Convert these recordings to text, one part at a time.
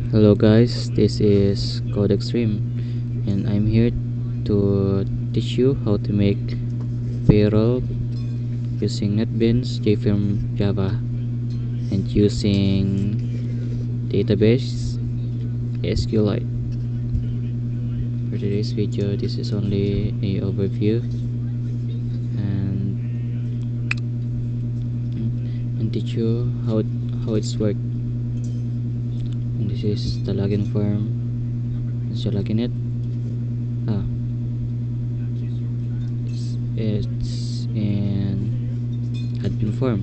Hello guys, this is Code.XTREAM and I'm here to teach you how to make payroll using NetBeans Jframe Java and using database SQLite. For today's video, this is only a overview and teach you how it's worked. And this is the login form. Once you log in it, it's in admin form.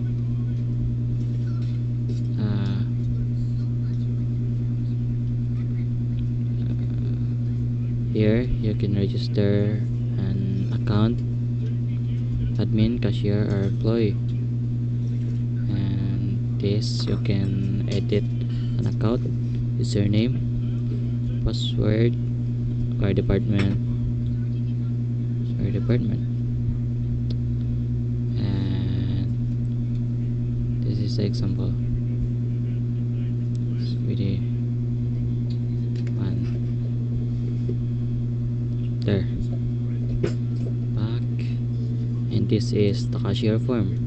Here you can register an account, admin, cashier, or employee. And this you can edit an account, username, password, or department. And this is the example. Video one. There. Back. And this is the cashier form.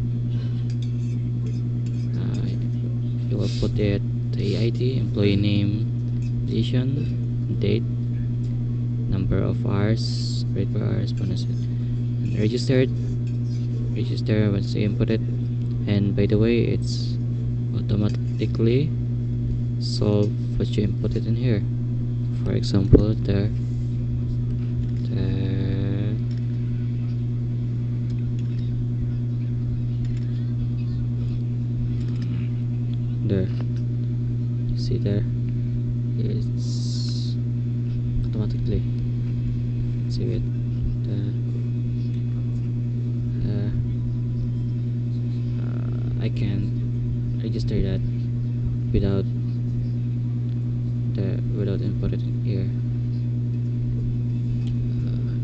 You will put it the EID, employee name, position, date, number of hours, rate per hours, bonus, and register once you input it. And by the way, it's automatically solve what you input it in here. For example, there. You see there, it's automatically. See it. I can register that without input it in here.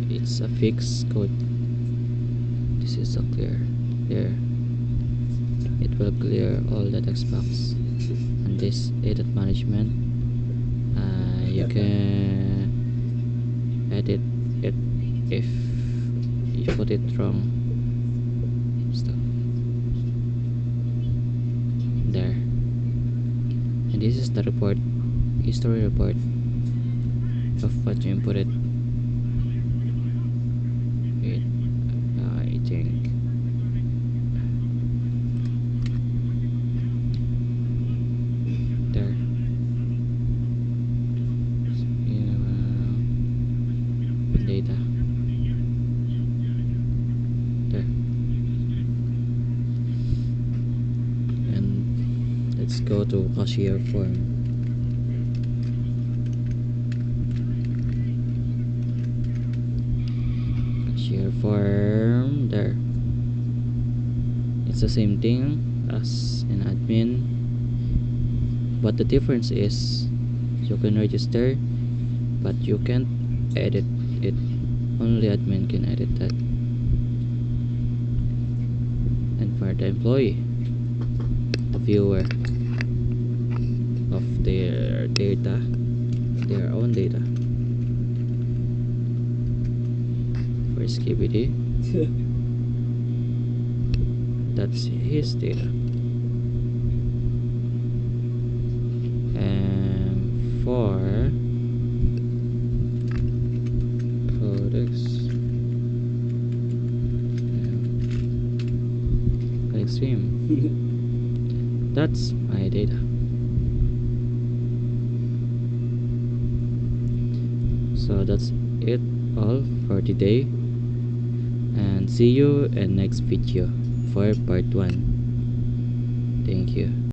It's a fixed code. This is a clear there. It will clear all the text box. And this edit management, you can edit it if you put it wrong. Stuff there. And this is the report, history report of what you inputted. I think there. Data there. And let's go to cashier form. Cashier form there. It's the same thing as an admin, but the difference is you can register but you can't edit it. Only admin can edit that. And for the employee, the viewer of their data, their own data. For skibidi, that's his data. And for Code.XTREAM, that's my data. So that's it all for today, and see you in next video for part 1. Thank you.